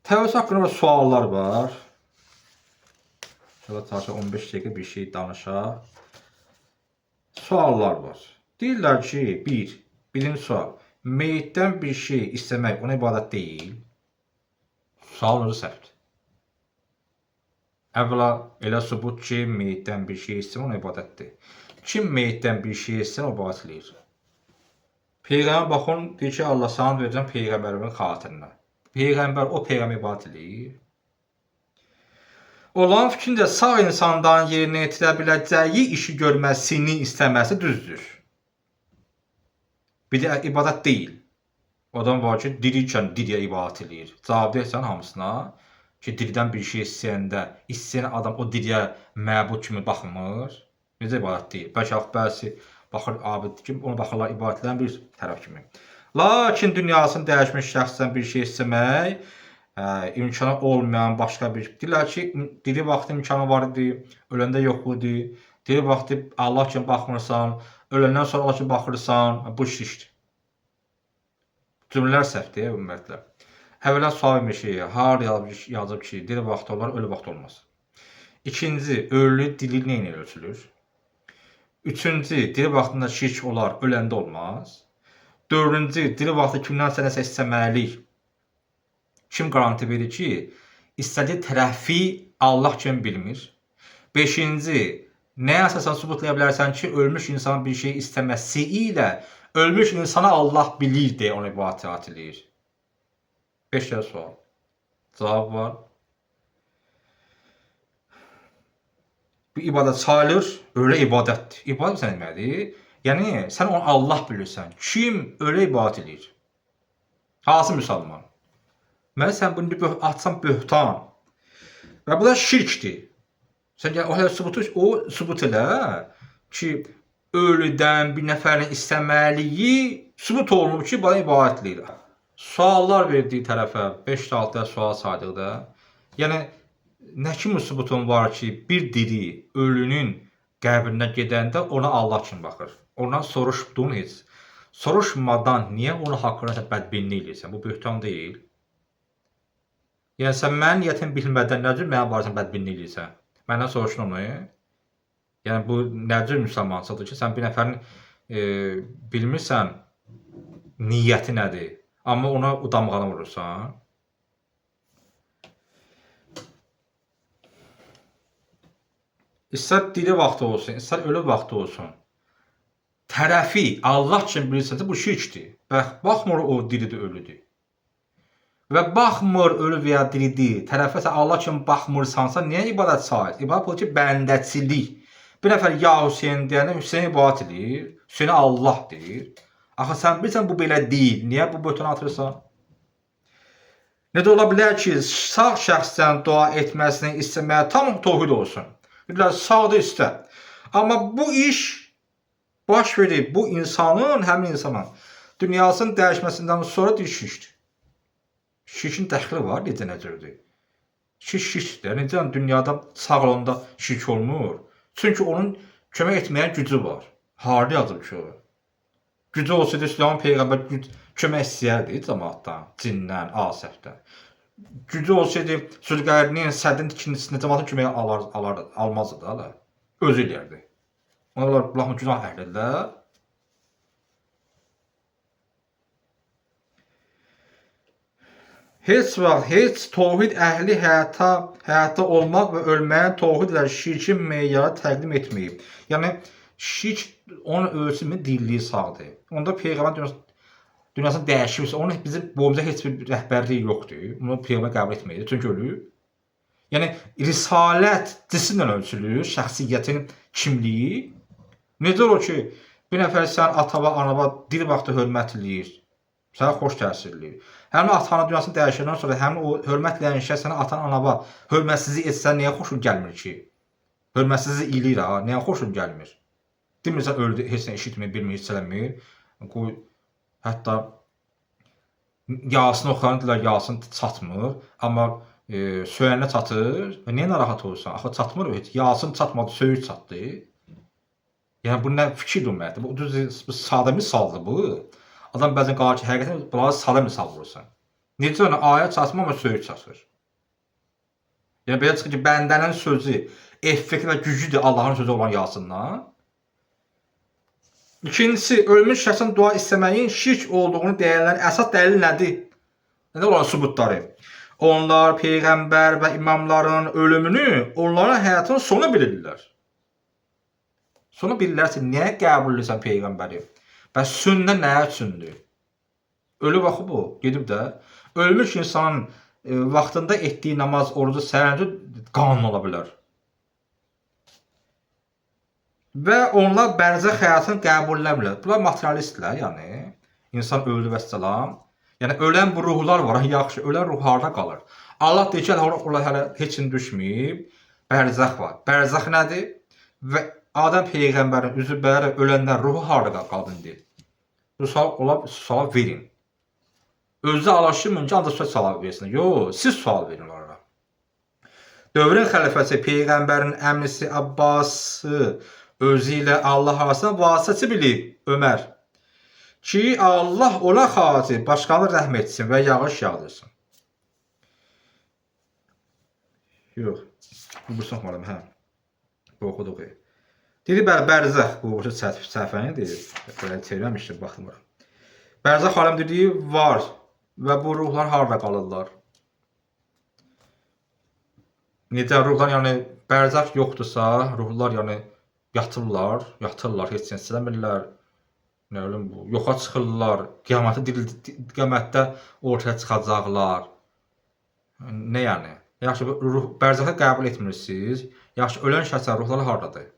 Təvəkkül haqqında suallar var. Şöyle tartışa 15 dəqiqə bir şey danışaq. Suallar var. Deyirlər ki, birinci sual. Meyitdən bir şey istəmək ona ibadət deyil. Sual özü səhvdir. Əvvəla elə sübut ki, meyitdən bir şey istəmək ona ibadətdir. Kim meyitdən bir şey istəyir, o ibadət eləyir. Peyğəmbər baxın, deyir ki, Allah sana verəcəm Peyğəmbərimin xatirinə. Peyğəmbər o Peyğəmbər ibadət eləyir. Olan fikrində sağ insandan yerinə yetirə biləcəyi işi görməsini istəməsi düzdür. Bir də ibadət deyil. Adam var ki, dirikən diriyə ibadət eləyir. Cavab deyirsən hamısına ki, diridən bir şey istəyən adam o diriyə məbud kimi baxmır. Necə ibadət deyil? Bəlkə bəzi baxır abid kimi, ona baxırlar ibadətlərin bir tərəf kimi. Lakin dünyasını dəyişmiş şəxsdən bir şey istəmək imkanı olmayan başqa bir deyirlər ki, diri vaxtı imkanı var idi, öləndə yox idi. Diri vaxtı Allah kimi baxmırsan, öləndən sonra Allah kimi baxırsan, bu işdir. Cümlələr səhvdir, ümumiyyətlə. Əvvələn sual vermiş ki, har yazıb ki, diri vaxtı olar, ölü vaxtı olmaz. İkinci, ölü dili nə ilə ölçülür? Üçüncü, diri vaxtında şirk olar, öləndə olmaz. Dördüncü, diri vaxtı kimdən sənəsə istəməlilik? Kim garanti verir ki, istədiyi tərəfi Allah kimi bilmir? Beşinci, nəyə əsasən sübutlaya bilərsən ki, ölmüş insanın bir şey istəməsi ilə ölmüş insana Allah bilir deyə ona ibadət eləyir. 5 dəfə sual. Cavab var. Bu ibadət sayılır, öyle ibadətdir. İbadət sən deməlidir. Yəni, sən onu Allah bilirsən. Kim öyle ibadət eləyir? Hansı müsəlman? Mən sən bunu atsan böhtan. Və bu da şirkdir. Sən gəl o sübut elə ki, ölüdən bir nəfərin istəməliyi sübut olunub ki, bana ibadət eləyir. Suallar verdiyi tərəfə 5-6 sual saydıqda, yəni nə kimi sübutun var ki, bir diri ölünün qəbrinə gedəndə ona Allah kimi baxır. Ondan soruşduğun heç. Soruşmadan niyə onun haqqında bədbinlik eləyirsən? Bu böhtan deyil. Yəni sən mənim niyyətimi bilmədən nə cür mənim barəsən bədbinlik eləyirsən? Məndən soruşun onu. Yəni bu nə cür müsəlmançılıqdır ki, sən bir nəfərin bilmirsən niyyəti nədir, amma ona damğana vurursan. İstər diri vaxtı olsun, istər ölü vaxtı olsun. Tərəfi Allah kimi bilirsənsə bu şirkdir. Baxmır o diridir, ölüdür. Və baxmır ölü və ya diridir. Tərəfə sən Allah kimi baxmırsansa, niyə ibadət sayır? İbadət bu ki, bəndəçilik. Bir nəfər ya Hüseyin deyəndə Hüseyin ibadət edir, Hüseyin Allah deyir. Axı sən bilirsən bu belə deyil. Niyə bu bötünü atırsan? Necə ola bilər ki, sağ şəxsdən dua etməsini istəməyə tam tohid olsun. Deyirlər, sağda istə. Amma bu iş baş verir bu insanın, həmin insanın dünyasının dəyişməsindən sonra şirkdir. Şirkin dəxli var, necə nəcürdür? Şirkdir. Necə dünyada sağ olanda şirk olmur? Çünki onun kömək etməyə gücü var. Harda yazıb ki o? Gücü olsaydı İslam Peyğəmbər kömək istəyərdi cəmaatdan, cindən, asəfdən. Gücü olsaydı Zülqərnəyn sədrin tikintisində cəmaatın köməyi almazdı da. Özü eləyərdi. Onlar baxın günah əhlidirlər. Heç vaxt, heç tohid əhli həyata olmaq və ölməyin tohid ilə şirkin meyarı təqdim etməyib. Yəni, şirk onun ölçümü dirliyi sağdır. Onda Peyğəmbər dünyasını dəyişirsə, onun bizim boyumuzda heç bir rəhbərliyi yoxdur. Bunu Peyğəmbər qəbul etməyir, çünki ölüb. Yəni, risalət cisimlə ölçülür, şəxsiyyətin kimliyi. Necə olur ki, bir nəfər sən atava, anava diri vaxtı hörmət eləyir, sənə xoş təsir eləyir. Həmin atanın dünyasını dəyişəndən sonra həmin o hörmətləyən şəxs sənə atan anava hörmətsizlik etsə niyə xoşun gəlmir ki? Hörmətsizlik eləyir ha, niyə xoşun gəlmir? Demirsən öldü, heç nə eşitmir, bilmir, heç eləmir. Qoy, hətta yasını oxuyandılar, yasını çatmır, amma söyənlə çatır. Niyə narahat olursan? Axı çatmır o heç, yasını çatmadı, söyüş çatdı. Yəni bu nə fikirdir ümumiyyətlə? Bu düz sadə misaldır bu. Adam bəzən qalır ki, həqiqətən bunları sadə misal vurursan. Necə ona ayə çatmır, amma söyüş çatır. Yəni belə çıxır ki, bəndənin sözü effekt və gücüdür Allahın sözü olan yazsından. İkincisi, ölmüş şəxsin dua istəməyin şirk olduğunu deyənlərin əsas dəlili nədir? Nədir olan sübutları? Onlar peyğəmbər və imamların ölümünü, onların həyatının sonu bilirlər. Sonu bilirlərsə, niyə qəbul edirsən peyğəmbəri? Və sünnə nə üçündür? Ölü vaxtı bu, gedib də. Ölmüş insanın vaxtında etdiyi namaz, orucu, səhərci qanun ola bilər. Və onlar bərzəx həyatını qəbul eləmirlər. Bunlar materialistlər, yəni. İnsan öldü və səlam. Yəni, ölən bu ruhlar var, yaxşı, ölən ruh harada qalır? Allah deyir ki, onlar hələ heç kim düşməyib, bərzəx var. Bərzəx nədir? Və Adəm Peyğəmbərin üzü bəyər ölənlər ruhu harada qaldın deyir. Bu suala verin. Özü alaşırmın ki, ancaq söz sual versin. Yox, siz sual verin onlara. Dövrün xəlifəsi Peyğəmbərin əmrisi Abbası özü ilə Allah arasında vasitəçi bilib Ömər ki, Allah ona xatir başqanı rəhm etsin və yağış yağdırsın. Yox, bu soxmadım, hə. Bu oxuduq. Dedi, bərzəx, bu səhvəni deyir. Belə çevirəmişdir, baxmıram. Bərzəx aləm dediyi var və bu ruhlar harada qalırlar? Necə ruhlar, yəni bərzəx yoxdursa, ruhlar yəni yatırlar, heç nə istəmirlər. Nə bilim bu, yoxa çıxırlar, qiyamətdə ortaya çıxacaqlar. Nə yəni? Yaxşı, bərzəxə qəbul etmirsiniz. Yaxşı, ölən şəxslər ruhları haradadır?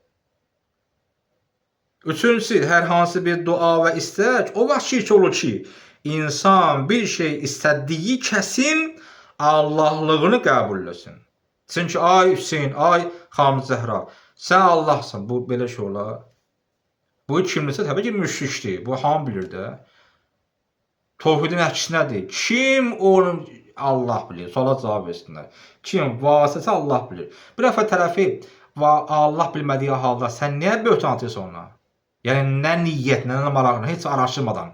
Üçüncüsü, hər hansı bir dua və istək o vaxt şirk olur ki, insan bir şey istədiyi kəsin Allahlığını qəbul etsin. Çünki ay Hüseyin, ay Xanım Zəhra, sən Allahsın, bu belə şey olar. Bu kimdirsə təbii ki, müşrikdir. Bu hamı bilir də. Tövhidin əksi nədir? Kim onu Allah bilir? Suala cavab versinlər. Kim? Vasitəsi Allah bilir. Bir dəfə tərəfi Allah bilmədiyi halda sən niyə böhtan atırsan ona? Yəni nə niyyət, nə maraqla, heç araşdırmadan.